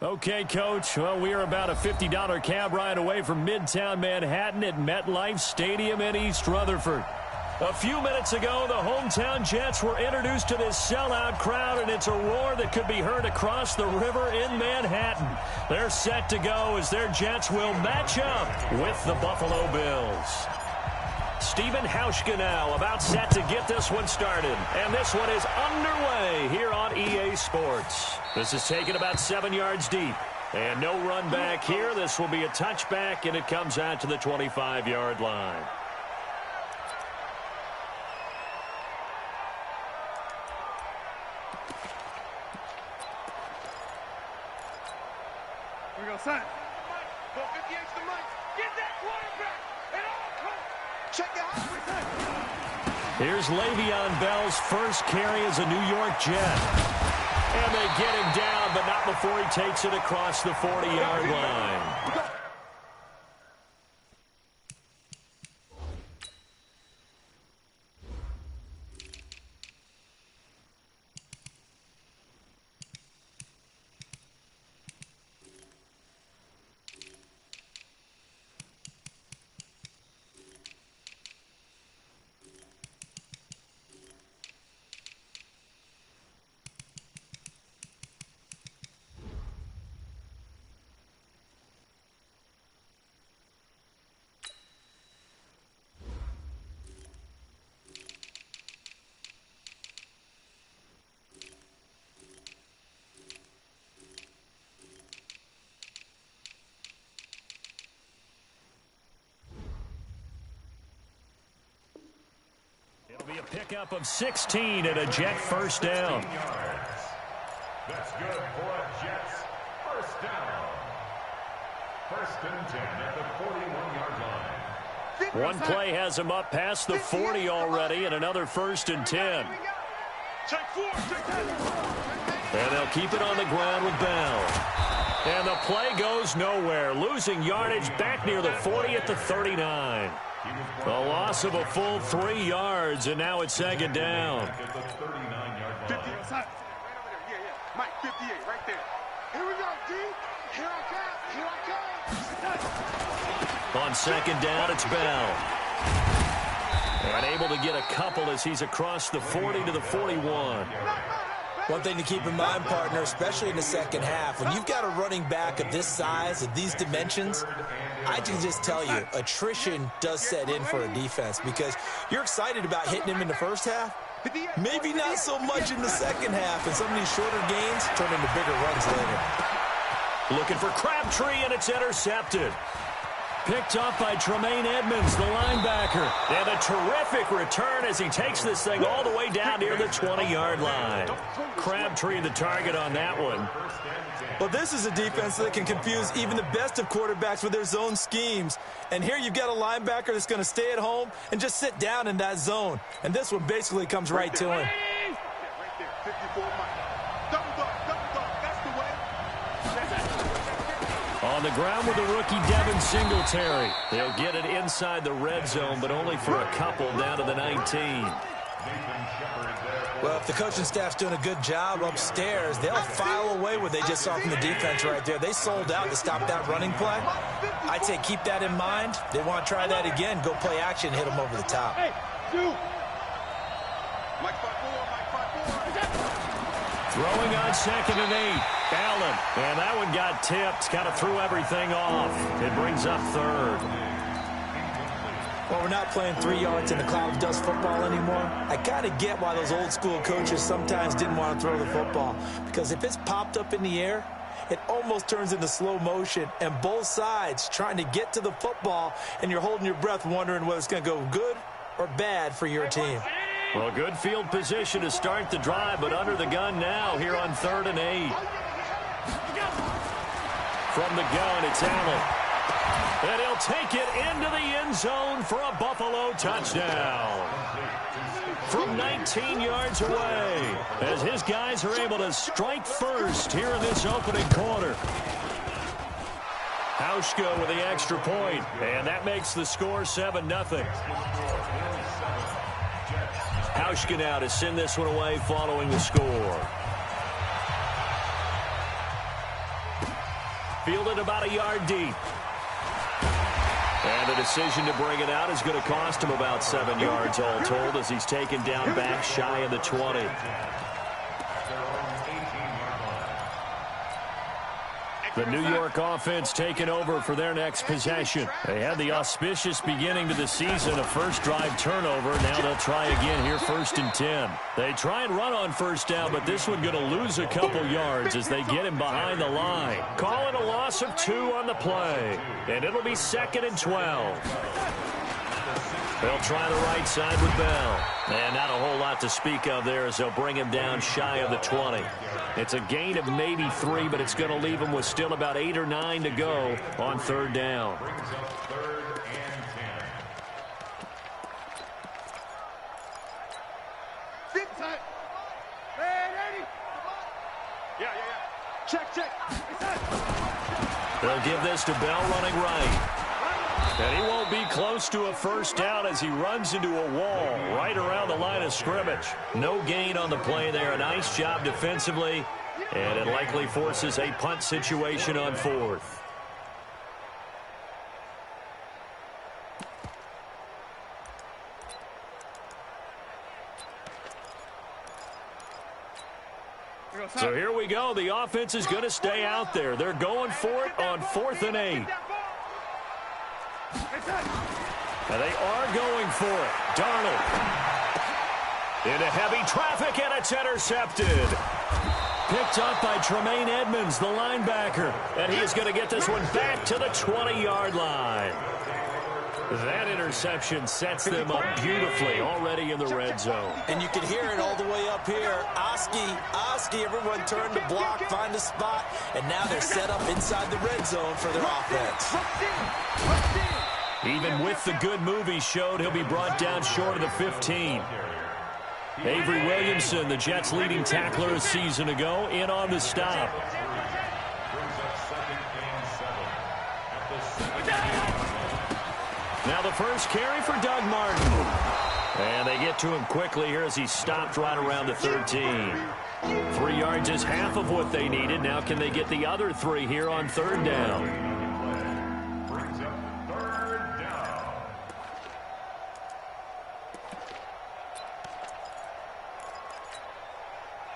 Okay, Coach. Well, we are about a $50 cab ride away from Midtown Manhattan at MetLife Stadium in East Rutherford. A few minutes ago, the hometown Jets were introduced to this sellout crowd, and it's a roar that could be heard across the river in Manhattan. They're set to go as their Jets will match up with the Buffalo Bills. Stephen Hauschka now about set to get this one started. And this one is underway here on EA Sports. This is taken about 7 yards deep. And no run back here. This will be a touchback, and it comes out to the 25-yard line. Here we go, son. Go 58's the mic. Get that quarterback. And all check it out. Here's Le'Veon Bell's first carry as a New York Jet. And they get him down, but not before he takes it across the 40-yard line. It'll be a pickup of 16 and a Jet first down. That's good for a Jets first down. First and 10 at the 41-yard line. One play has him up past the 40 already, and another first and 10. And they'll keep it on the ground with Bell. And the play goes nowhere, losing yardage back near the 40 at the 39. A loss of a full 3 yards, and now it's second down. 50 outside. Mike, 58 right there. Here we go, D. Here I come. Here I come. On second down, it's Bell. And able to get a couple as he's across the 40 to the 41. One thing to keep in mind, partner, especially in the second half, when you've got a running back of this size, of these dimensions, I can just tell you, attrition does set in for a defense because you're excited about hitting him in the first half. Maybe not so much in the second half, and some of these shorter gains turn into bigger runs later. Looking for Crabtree, and it's intercepted. Picked off by Tremaine Edmonds, the linebacker. And a terrific return as he takes this thing all the way down near the 20-yard line. Crabtree the target on that one. Well, this is a defense that can confuse even the best of quarterbacks with their zone schemes. And here you've got a linebacker that's going to stay at home and just sit down in that zone. And this one basically comes right to him. Right there, 54 Mike. Double dog, that's the way. On the ground with the rookie Devin Singletary. They'll get it inside the red zone, but only for a couple down to the 19. Well, if the coaching staff's doing a good job upstairs, they'll file away what they just saw from the defense right there. They sold out to stop that running play. I'd say keep that in mind. They want to try that again. Go play action, hit them over the top. Hey, dude. Mike 5-4. Throwing on second and 8. Allen. And that one got tipped. Kind of threw everything off. It brings up third. Well, we're not playing 3 yards in the cloud of dust football anymore. I kind of get why those old school coaches sometimes didn't want to throw the football. Because if it's popped up in the air, it almost turns into slow motion. And both sides trying to get to the football, and you're holding your breath wondering whether it's going to go good or bad for your team. Well, good field position to start the drive, but under the gun now here on 3rd and 8. From the gun, it's Allen. And he'll take it into the end zone for a Buffalo touchdown. From 19 yards away, as his guys are able to strike first here in this opening quarter. Hauschka with the extra point, and that makes the score 7-0. Hauschka now to send this one away following the score. Fielded about a yard deep. And the decision to bring it out is going to cost him about 7 yards all told as he's taken down back shy of the 20. The New York offense taking over for their next possession. They had the auspicious beginning to the season, a first drive turnover. Now they'll try again here, 1st and 10. They try and run on first down, but this one going to lose a couple yards as they get him behind the line. Calling a loss of 2 on the play, and it'll be 2nd and 12. They'll try the right side with Bell. And not a whole lot to speak of there as they'll bring him down shy of the 20. It's a gain of maybe 3, but it's going to leave him with still about 8 or 9 to go on 3rd down. Brings up 3rd and 10. Big time. Man, Eddie. Yeah. Check. They'll give this to Bell running right. And he won't be close to a first down as he runs into a wall right around the line of scrimmage. No gain on the play there. A nice job defensively. And it likely forces a punt situation on 4th. So here we go. The offense is going to stay out there. They're going for it on 4th and 8. And they are going for it. Darnold into heavy traffic, and it's intercepted. Picked up by Tremaine Edmonds, the linebacker. And he is going to get this one back to the 20-yard line. That interception sets them up beautifully already in the red zone. And you can hear it all the way up here. Oski, everyone turned to block, find a spot, and now they're set up inside the red zone for their offense. Even with the good move he showed, he'll be brought down short of the 15. Avery Williamson, the Jets' leading tackler a season ago, in on the stop. Now the first carry for Doug Martin. And they get to him quickly here as he stopped right around the 13. 3 yards is half of what they needed. Now can they get the other 3 here on 3rd down?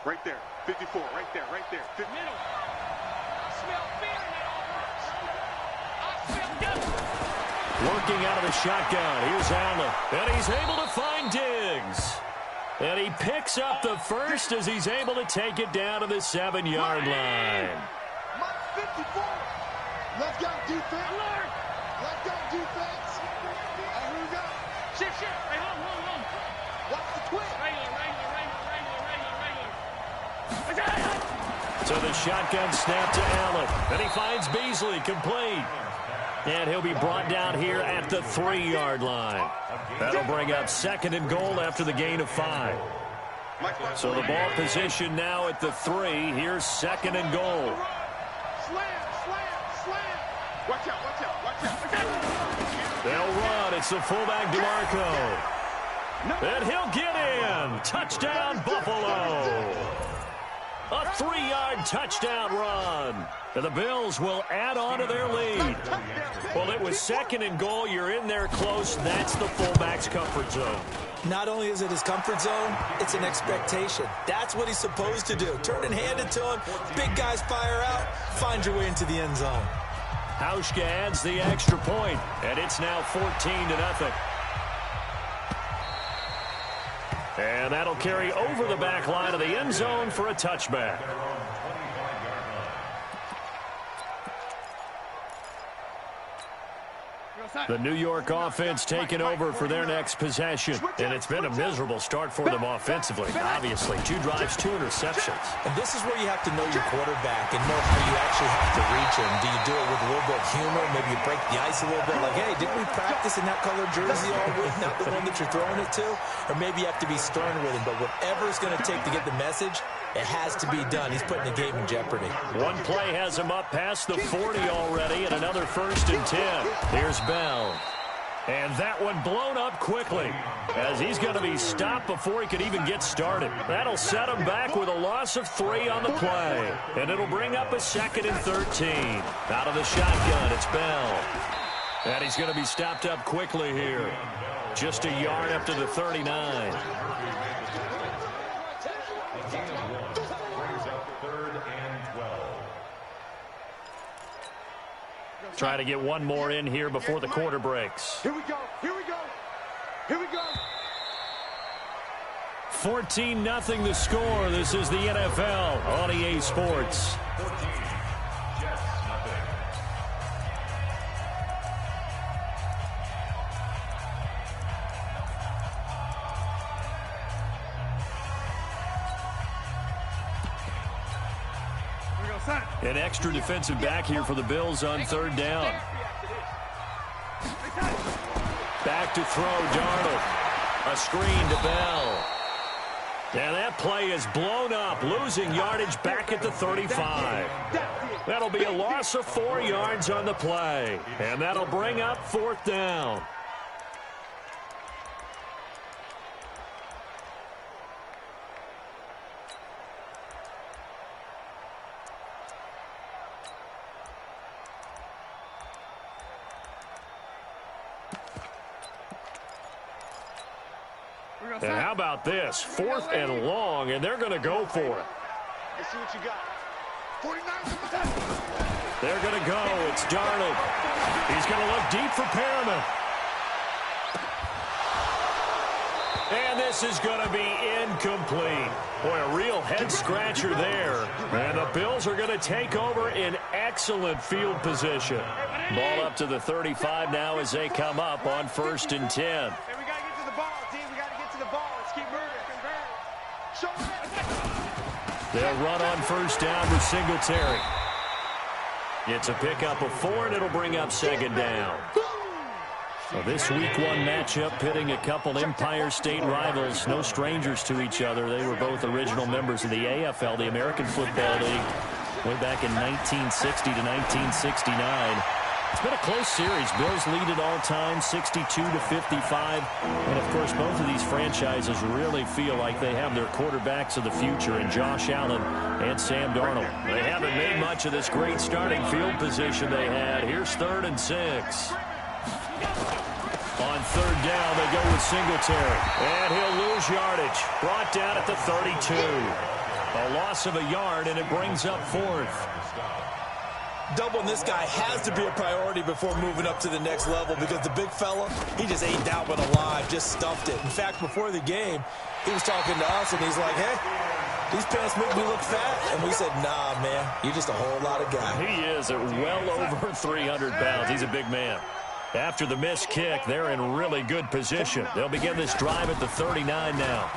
Right there, 54, right there. Middle. I smell fear in that offense. Working out of the shotgun. Here's Allen. And he's able to find Diggs. And he picks up the first as he's able to take it down to the 7-yard line. Mike 54. Let's go, defense. Alert. Let's go, defense. Here we go. Shift. Hey, hold. Watch the twist. Regular. So the shotgun snap to Allen. And he finds Beasley complete. And he'll be brought down here at the 3-yard line. That'll bring up 2nd and goal after the gain of 5. So the ball position now at the 3. Here's 2nd and goal. Slam. Watch out. They'll run. It's the fullback DeMarco. And he'll get in. Touchdown, Buffalo. A 3-yard touchdown run. And the Bills will add on to their lead. Well, it was 2nd and goal. You're in there close. That's the fullback's comfort zone. Not only is it his comfort zone, it's an expectation. That's what he's supposed to do. Turn and hand it to him. Big guys fire out. Find your way into the end zone. Hauschka adds the extra point, and it's now 14-0. And that'll carry over the back line of the end zone for a touchback. The New York offense taking over for their next possession. And it's been a miserable start for them offensively. Obviously, 2 drives, 2 interceptions. And this is where you have to know your quarterback and know how you actually have to reach him. Do you do it with a little bit of humor? Maybe you break the ice a little bit like, hey, didn't we practice in that color jersey all week? Not the one that you're throwing it to? Or maybe you have to be stern with him. But whatever it's going to take to get the message, it has to be done. He's putting the game in jeopardy. One play has him up past the 40 already, and another 1st and 10. Here's Bell. And that one blown up quickly as he's going to be stopped before he could even get started. That'll set him back with a loss of 3 on the play. And it'll bring up a 2nd and 13. Out of the shotgun, it's Bell. And he's going to be stopped up quickly here. Just a yard up to the 39. Try to get one more in here before the quarter breaks. Here we go. Here we go. Here we go. 14-0 the score. This is the NFL on EA Sports. 14, Jets, nothing. An extra defensive back here for the Bills on 3rd down. Back to throw, Darnold. A screen to Bell. And that play is blown up, losing yardage back at the 35. That'll be a loss of 4 yards on the play. And that'll bring up 4th down. And how about this? 4th and long, and they're going to go for it. Let's see what you got. 49. They're going to go. It's Darnold. He's going to look deep for Perriman. And this is going to be incomplete. Boy, a real head-scratcher there. And the Bills are going to take over in excellent field position. Ball up to the 35 now as they come up on 1st and 10. Hey, we got to get to the ball, team. We got to get to the ball. Let's keep moving. They'll run on 1st down with Singletary. It's a pickup of 4, and it'll bring up 2nd down. So this week 1 matchup pitting a couple Empire State rivals, no strangers to each other. They were both original members of the AFL, the American Football League, way back in 1960 to 1969. It's been a close series. Bills lead it all time, 62-55. And, of course, both of these franchises really feel like they have their quarterbacks of the future in Josh Allen and Sam Darnold. They haven't made much of this great starting field position they had. Here's 3rd and 6. On 3rd down, they go with Singletary. And he'll lose yardage. Brought down at the 32. A loss of a yard, and it brings up 4th. Doubling this guy has to be a priority before moving up to the next level because the big fella, he just ate that one alive, just stuffed it. In fact, before the game, he was talking to us, and he's like, hey, these pants make me look fat. And we said, nah, man, you're just a whole lot of guy. He is at well over 300 pounds. He's a big man. After the missed kick, they're in really good position. They'll begin this drive at the 39 now.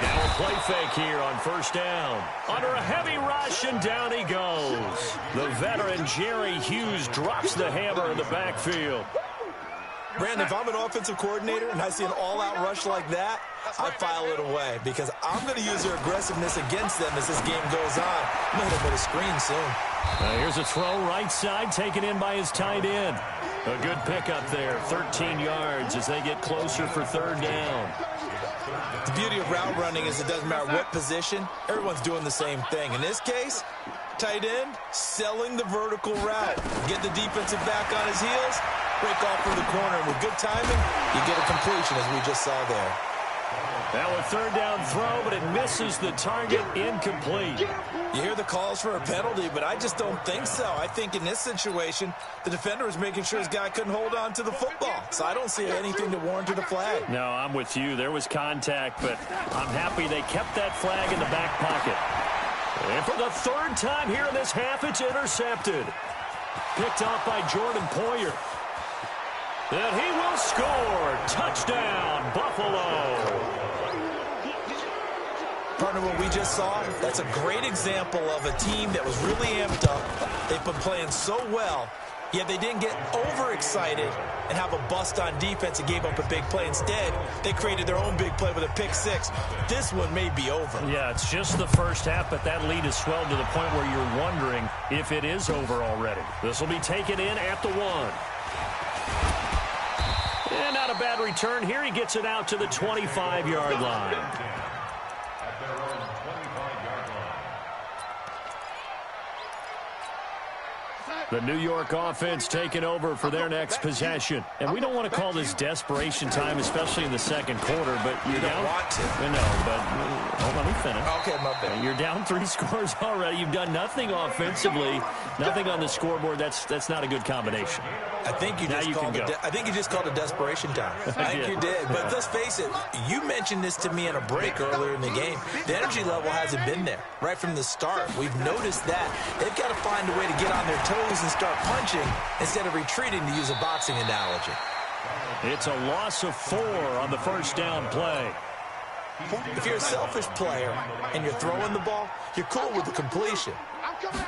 Now a play fake here on 1st down. Under a heavy rush, and down he goes. The veteran Jerry Hughes drops the hammer in the backfield. Brandon, if I'm an offensive coordinator and I see an all-out rush like that, I file it away because I'm going to use their aggressiveness against them as this game goes on. I'm going to hit them with a screen soon. Here's a throw right side, taken in by his tight end. A good pickup there, 13 yards as they get closer for 3rd down. The beauty of route running is it doesn't matter what position, everyone's doing the same thing. In this case, tight end, selling the vertical route. Get the defensive back on his heels, break off from the corner. And with good timing, you get a completion as we just saw there. Now a 3rd down throw, but it misses the target, incomplete. You hear the calls for a penalty, but I just don't think so. I think in this situation, the defender was making sure his guy couldn't hold on to the football. So I don't see anything to warrant a flag. No, I'm with you. There was contact, but I'm happy they kept that flag in the back pocket. And for the 3rd time here in this half, it's intercepted. Picked off by Jordan Poyer. And he will score. Touchdown, Buffalo. Partner, what we just saw, that's a great example of a team that was really amped up. They've been playing so well, yet they didn't get overexcited and have a bust on defense and gave up a big play. Instead, they created their own big play with a pick 6. This one may be over. Yeah, it's just the first half, but that lead has swelled to the point where you're wondering if it is over already. This will be taken in at the 1. And not a bad return here. He gets it out to the 25-yard line. At their own 25-yard line. The New York offense taking over for their next possession. And we don't want to call this desperation time, especially in the second quarter, but you don't want to. No, but hold on, let me finish. Okay, my bad. You're down 3 scores already. You've done nothing offensively, nothing on the scoreboard. That's not a good combination. I think you just called it desperation time. I think you did. But let's face it, you mentioned this to me in a break earlier in the game. The energy level hasn't been there right from the start. We've noticed that. They've got to find a way to get on their toes and start punching instead of retreating, to use a boxing analogy. It's a loss of 4 on the first down play. If you're a selfish player and you're throwing the ball, you're cool with the completion.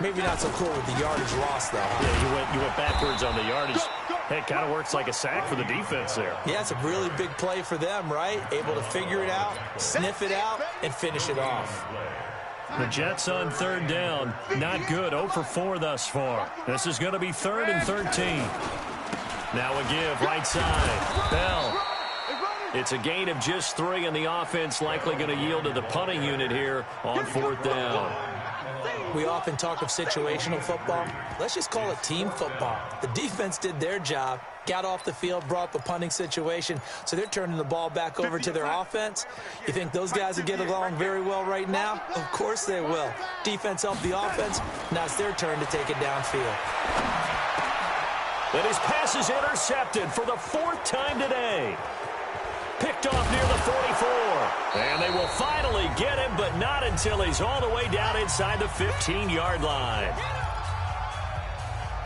Maybe not so cool with the yardage loss, though. Yeah, you went backwards on the yardage. Hey, it kind of works like a sack for the defense there. Yeah, it's a really big play for them, right? Able to figure it out, sniff it out, and finish it off. The Jets on third down. Not good. 0 for 4 thus far. This is going to be 3rd and 13. Now a give, right side. Bell. It's a gain of just 3, and the offense likely going to yield to the punting unit here on 4th down. We often talk of situational football. Let's just call it team football. The defense did their job, got off the field, brought the punting situation, so they're turning the ball back over to their offense. You think those guys will get along very well right now? Of course they will. Defense helped the offense. Now it's their turn to take it downfield. And his pass is intercepted for the 4th time today. Picked off near the 44. And they will finally get him, but not until he's all the way down inside the 15-yard line.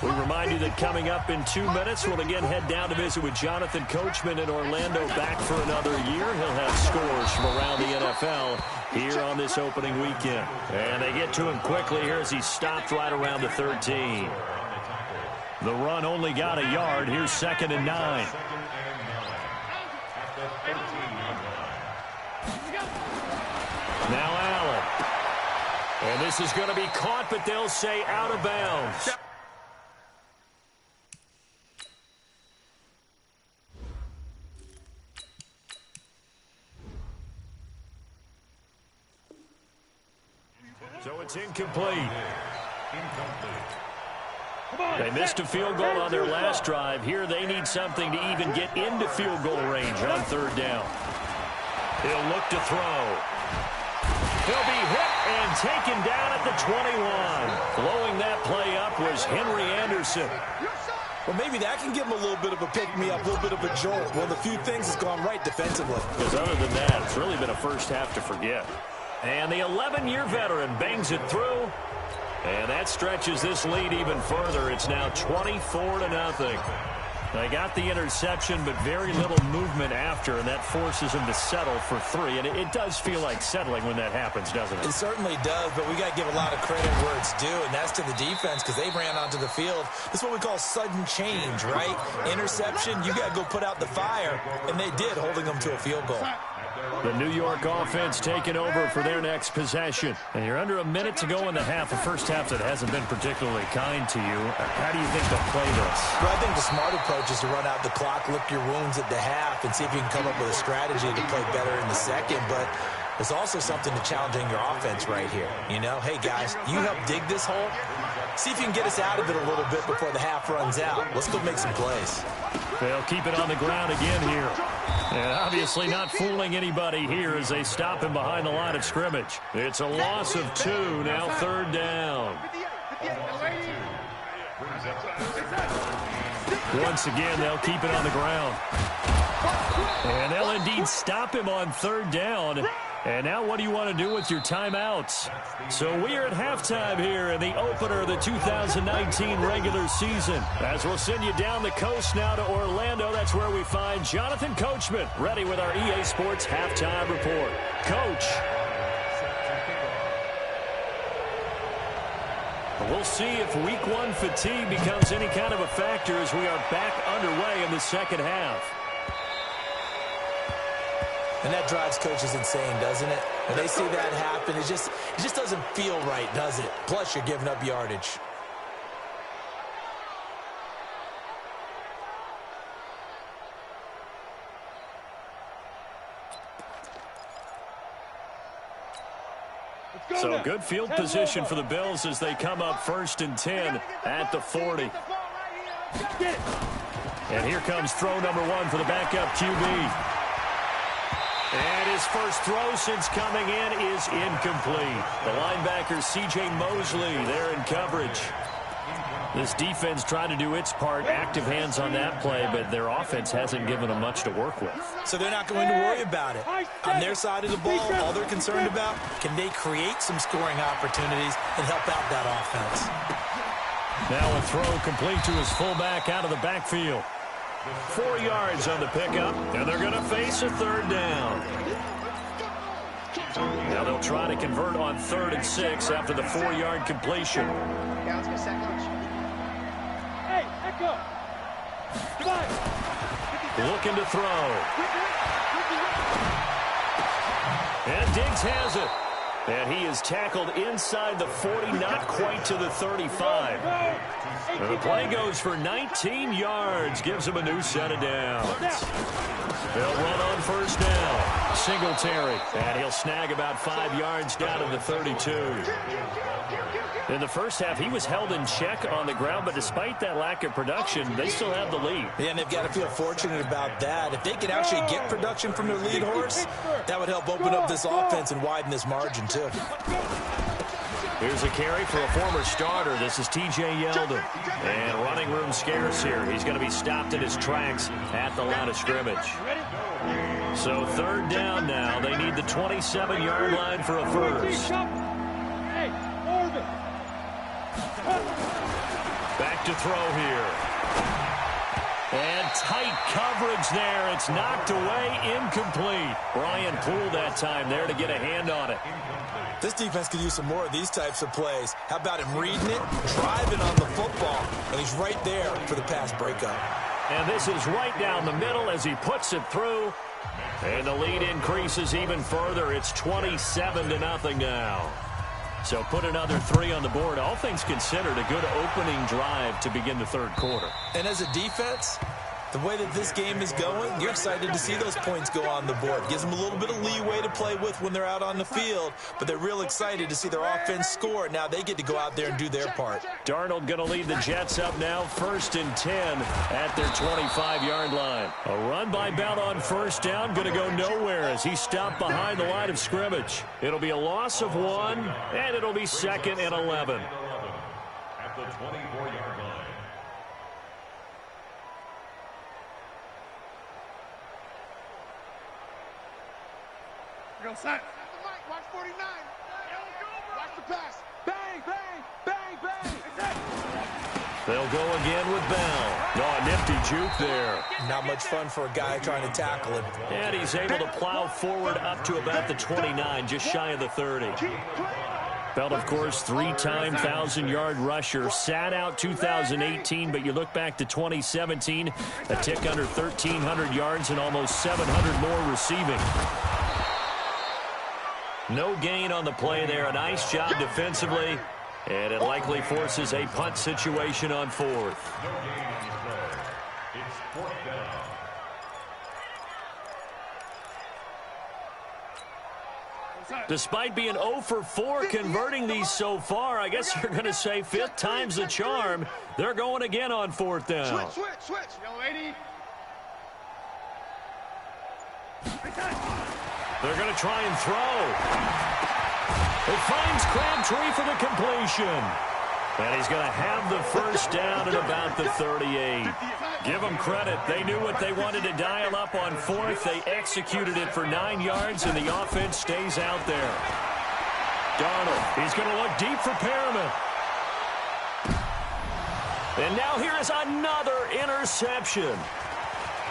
We remind you that coming up in 2 minutes, we'll again head down to visit with Jonathan Coachman in Orlando, back for another year. He'll have scores from around the NFL here on this opening weekend. And they get to him quickly here as he's stopped right around the 13. The run only got a yard. Here's 2nd and 9. Now Allen. And this is going to be caught, but they'll say out of bounds. So it's incomplete. They missed a field goal on their last drive. Here they need something to even get into field goal range on 3rd down. He'll look to throw. He'll be hit and taken down at the 21. Blowing that play up was Henry Anderson. Well, maybe that can give him a little bit of a pick-me-up, a little bit of a jolt. Well, the few things has gone right defensively. Because other than that, it's really been a first half to forget. And the 11-year veteran bangs it through. And that stretches this lead even further. It's now 24-0. They got the interception, but very little movement after, and that forces them to settle for 3. And it does feel like settling when that happens, doesn't it? It certainly does, but we got to give a lot of credit where it's due, and that's to the defense because they ran onto the field. This is what we call sudden change, right? Interception, you got to go put out the fire, and they did, holding them to a field goal. The New York offense taking over for their next possession. And you're under a minute to go in the half. A first half that hasn't been particularly kind to you. How do you think they'll play this? Well, I think the smart approach is to run out the clock, lick your wounds at the half, and see if you can come up with a strategy to play better in the second. But there's also something to challenging your offense right here. You know, hey, guys, you help dig this hole. See if you can get us out of it a little bit before the half runs out. Let's go make some plays. They'll keep it on the ground again here. And obviously not fooling anybody here as they stop him behind the line of scrimmage. It's a loss of 2, now 3rd down. Once again, they'll keep it on the ground. And they'll indeed stop him on 3rd down. And now what do you want to do with your timeouts? So we are at halftime here in the opener of the 2019 regular season. As we'll send you down the coast now to Orlando, that's where we find Jonathan Coachman, ready with our EA Sports halftime report. Coach. We'll see if week 1 fatigue becomes any kind of a factor as we are back underway in the second half. And that drives coaches insane, doesn't it? When they see that happen, it just doesn't feel right, does it? Plus, you're giving up yardage. So good field position for the Bills as they come up 1st and 10 at the 40. And here comes throw number 1 for the backup QB. And his first throw since coming in is incomplete. The linebacker C.J. Mosley there in coverage. This defense tried to do its part, active hands on that play, but their offense hasn't given them much to work with. So they're not going to worry about it. On their side of the ball, all they're concerned about, can they create some scoring opportunities and help out that offense? Now a throw complete to his fullback out of the backfield. 4 yards on the pickup, and they're going to face a 3rd down. Now they'll try to convert on 3rd and 6 after the 4-yard completion. Yeah, let's get a second. Hey, echo. Looking to throw. And Diggs has it. And he is tackled inside the 40, not quite to the 35. And the play goes for 19 yards, gives him a new set of downs. They'll run on 1st down. Singletary, and he'll snag about 5 yards down to the 32. In the first half, he was held in check on the ground, but despite that lack of production, they still have the lead. Yeah, and they've got to feel fortunate about that. If they can actually get production from their lead horse, that would help open up this offense and widen this margin, too. Here's a carry for a former starter. This is T.J. Yeldon. And running room scarce here. He's going to be stopped in his tracks at the line of scrimmage. So 3rd down now. They need the 27-yard line for a first. Back to throw here. And tight coverage there. It's knocked away, incomplete. Brian Poole that time there to get a hand on it. This defense could use some more of these types of plays. How about him reading it, driving on the football, and he's right there for the pass breakup. And this is right down the middle as he puts it through. And the lead increases even further. It's 27-0 now. So put another 3 on the board. All things considered, a good opening drive to begin the 3rd quarter. And as a defense, the way that this game is going, you're excited to see those points go on the board. Gives them a little bit of leeway to play with when they're out on the field, but they're real excited to see their offense score. Now they get to go out there and do their part. Darnold going to lead the Jets up now, 1st and 10 at their 25-yard line. A run by Bell on 1st down, going to go nowhere as he stopped behind the line of scrimmage. It'll be a loss of 1, and it'll be 2nd and 11. At the 24-yard line. Go set. Watch 49. Watch the pass. Bang, bang, bang, bang. They'll go again with Bell. Oh, a nifty juke there. Not much fun for a guy trying to tackle him. And he's able to plow forward up to about the 29, just shy of the 30. Bell, of course, 3-time 1,000-yard rusher. Sat out 2018, but you look back to 2017, a tick under 1,300 yards and almost 700 more receiving. No gain on the play there. A nice job defensively. And it likely forces a punt situation on 4th. No gain on the play. It's 4th down. Despite being 0 for 4 converting these so far, I guess you're going to say 5th time's the charm. They're going again on 4th down. Switch. Yo, 80. They're going to try and throw. It finds Crabtree for the completion. And he's going to have the 1st down at about the 38. Give them credit. They knew what they wanted to dial up on 4th. They executed it for 9 yards, and the offense stays out there. Darnold, he's going to look deep for Perriman. And now here is another interception.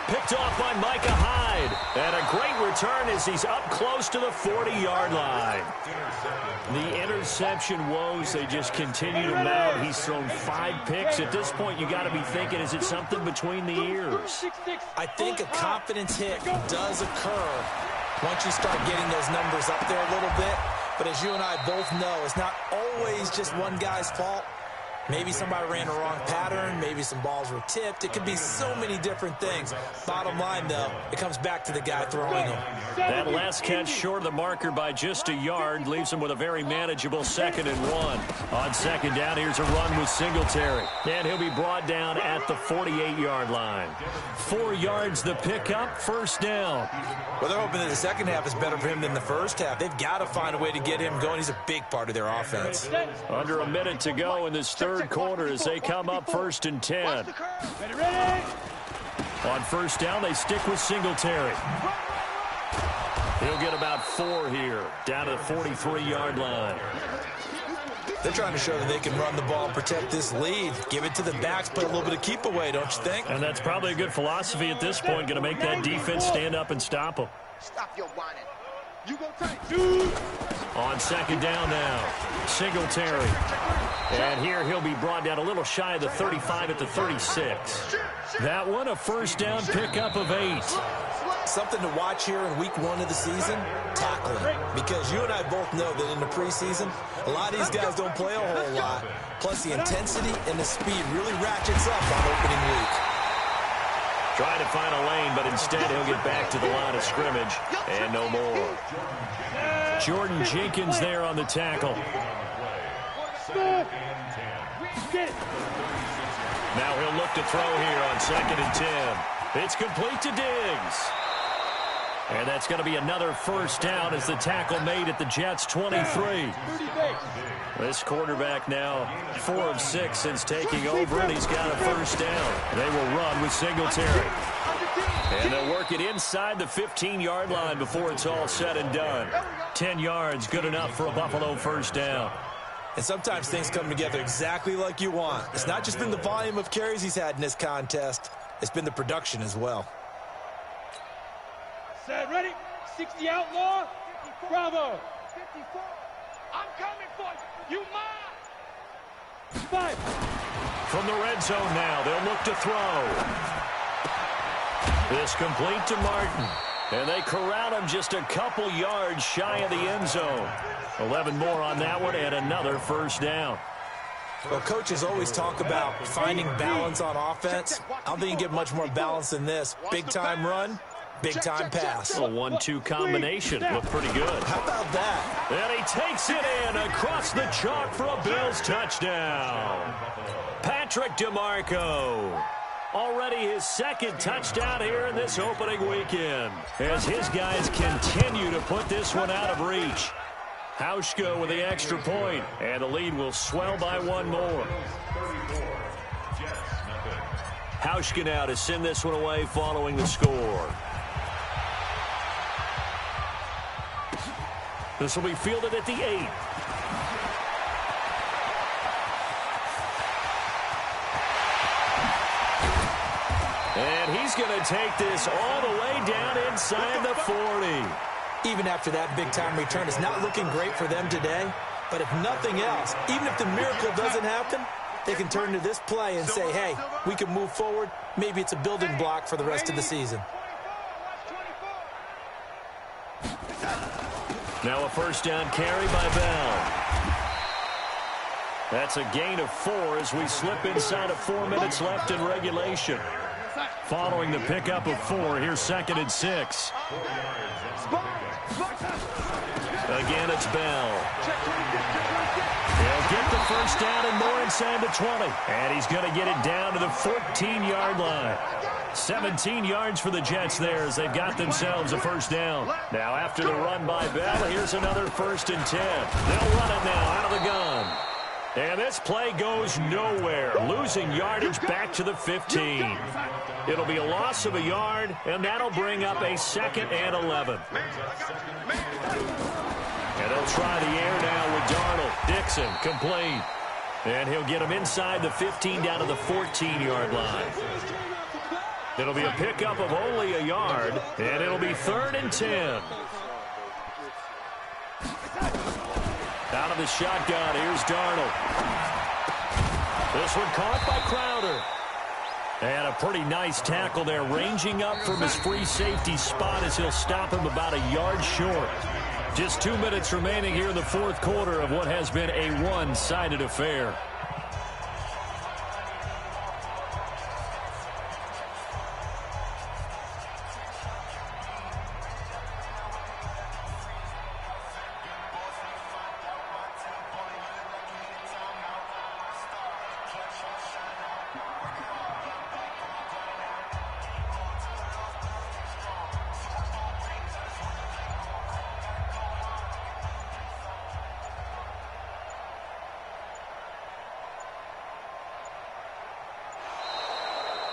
Picked off by Micah Hyde. And a great return as he's up close to the 40-yard line. The interception woes, they just continue to mount. He's thrown 5 picks. At this point, you got to be thinking, is it something between the ears? I think a confidence hit does occur once you start getting those numbers up there a little bit. But as you and I both know, it's not always just one guy's fault. Maybe somebody ran a wrong pattern. Maybe some balls were tipped. It could be so many different things. Bottom line, though, it comes back to the guy throwing them. That last catch short of the marker by just a yard leaves him with a very manageable 2nd and 1. On 2nd down, here's a run with Singletary. And he'll be brought down at the 48-yard line. 4 yards the pickup, 1st down. Well, they're hoping that the second half is better for him than the first half. They've got to find a way to get him going. He's a big part of their offense. Under a minute to go in this third quarter as they come up 1st and 10. On 1st down, they stick with Singletary. He'll get about 4 here, down to the 43-yard line. They're trying to show that they can run the ball and protect this lead. Give it to the backs, play a little bit of keep away, don't you think? And that's probably a good philosophy at this point, going to make that defense stand up and stop them. Stop your whining. You go tight. On 2nd down now, Singletary. And here he'll be brought down a little shy of the 35 at the 36. That one, a 1st down pickup of 8. Something to watch here in week 1 of the season, tackling. Because you and I both know that in the preseason, a lot of these guys don't play a whole lot. Plus the intensity and the speed really ratchets up on opening week. Trying to find a lane, but instead he'll get back to the line of scrimmage. And no more. Jordan Jenkins there on the tackle. Now he'll look to throw here on 2nd and 10. It's complete to Diggs. And that's going to be another 1st down as the tackle made at the Jets' 23. This quarterback now 4 of 6 since taking over, and he's got a 1st down. They will run with Singletary. And they'll work it inside the 15-yard line before it's all said and done. 10 yards, good enough for a Buffalo 1st down. And sometimes things come together exactly like you want. It's not just been the volume of carries he's had in this contest. It's been the production as well. Set, ready? 60 outlaw. Bravo. 54. I'm coming for you. You mine. 5. From the red zone now, they'll look to throw. This complete to Martin. And they corral him just a couple yards shy of the end zone. 11 more on that one and another 1st down. Well, coaches always talk about finding balance on offense. I don't think you get much more balance than this. Big-time run, big-time pass. A 1-2 combination. Looked pretty good. How about that? And he takes it in across the chalk for a Bills touchdown. Patrick DeMarco. Already his 2nd touchdown here in this opening weekend. As his guys continue to put this one out of reach. Hauschka with the extra point, and the lead will swell by 1 more. Hauschka now to send this one away following the score. This will be fielded at the 8. And he's going to take this all the way down inside the 40. Even after that big-time return, it's not looking great for them today. But if nothing else, even if the miracle doesn't happen, they can turn to this play and say, hey, we can move forward. Maybe it's a building block for the rest of the season. Now a 1st down carry by Bell. That's a gain of 4 as we slip inside of 4 minutes left in regulation. Following the pickup of 4, here's 2nd and 6. Again, it's Bell. He'll get the 1st down and more inside the 20. And he's going to get it down to the 14-yard line. 17 yards for the Jets there as they've got themselves a 1st down. Now after the run by Bell, here's another 1st and 10. They'll run it now out of the gun. And this play goes nowhere, losing yardage back to the 15. It'll be a loss of a yard, and that'll bring up a 2nd and 11. And they'll try the air now with Darnold. Dixon, complete. And he'll get him inside the 15 down to the 14-yard line. It'll be a pickup of only a yard, and it'll be 3rd and 10. Out of the shotgun, here's Darnold. This one caught by Crowder. And a pretty nice tackle there, ranging up from his free safety spot as he'll stop him about a yard short. Just 2 minutes remaining here in the 4th quarter of what has been a one-sided affair.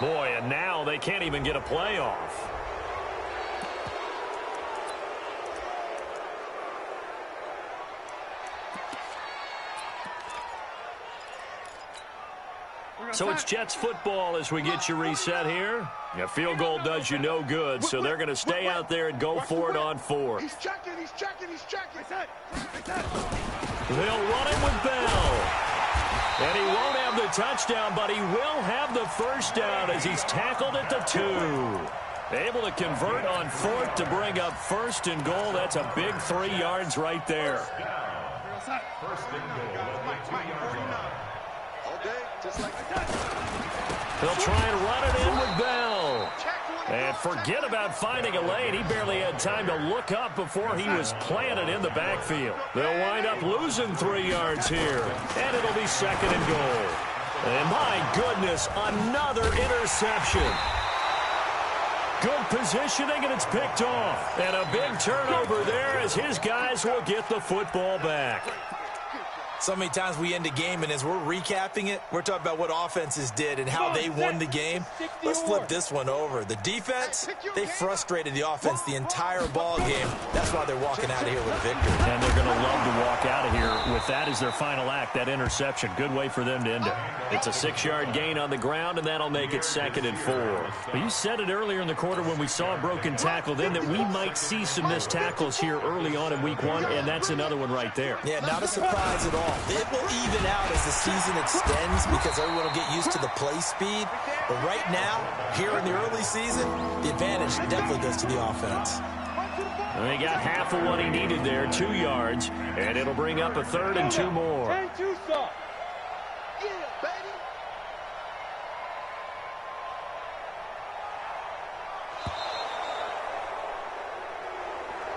Boy, and now they can't even get a play off. So it's Jets football as we get you reset here. A field goal does you no good, so they're going to stay out there and go for it on 4th. He's checking, he's checking, he's checking. They'll run it with Bell. And he won't have the touchdown, but he will have the first down as he's tackled at the 2. Able to convert on 4th to bring up 1st and goal. That's a big 3 yards right there. First and goal at the 2-yard line. They'll try and run it in with Bell. And forget about finding a lane. He barely had time to look up before he was planted in the backfield. They'll wind up losing 3 yards here. And it'll be 2nd and goal. And my goodness, another interception. Good positioning, and it's picked off. And a big turnover there as his guys will get the football back. So many times we end a game, and as we're recapping it, we're talking about what offenses did and how they won the game. Let's flip this one over. The defense, they frustrated the offense the entire ball game. That's why they're walking out of here with a victory. And they're going to love to walk out of here with that as their final act, that interception. Good way for them to end it. It's a 6-yard gain on the ground, and that'll make it 2nd and 4. But you said it earlier in the quarter when we saw a broken tackle then that we might see some missed tackles here early on in week 1, and that's another one right there. Yeah, not a surprise at all. It will even out as the season extends because everyone will get used to the play speed. But right now, here in the early season, the advantage definitely goes to the offense. And they got half of what he needed there, 2 yards, and it'll bring up a 3rd and 2 more.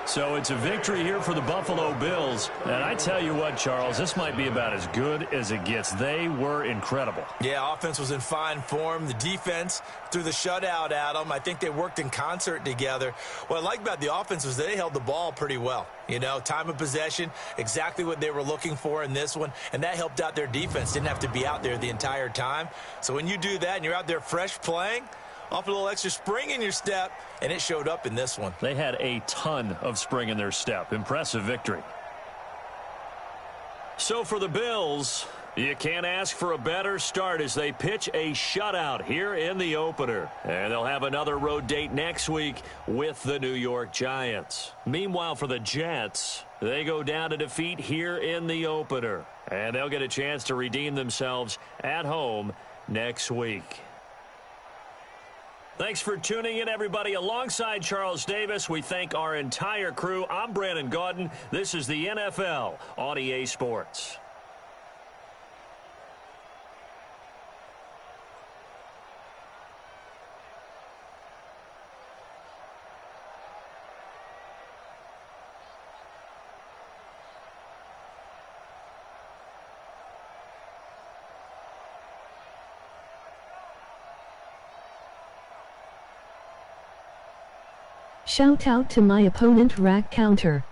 So it's a victory here for the Buffalo Bills. And I tell you what, Charles, this might be about as good as it gets. They were incredible. Yeah, offense was in fine form. The defense threw the shutout at them. I think they worked in concert together. What I like about the offense was they held the ball pretty well. You know, time of possession, exactly what they were looking for in this one. And that helped out their defense. Didn't have to be out there the entire time. So when you do that and you're out there fresh playing, off a little extra spring in your step, and it showed up in this one. They had a ton of spring in their step. Impressive victory. So for the Bills, you can't ask for a better start as they pitch a shutout here in the opener. And they'll have another road date next week with the New York Giants. Meanwhile, for the Jets, they go down to defeat here in the opener. And they'll get a chance to redeem themselves at home next week. Thanks for tuning in, everybody. Alongside Charles Davis, we thank our entire crew. I'm Brandon Gaudin. This is the NFL on EA Sports. Shout out to my opponent Rack Counter.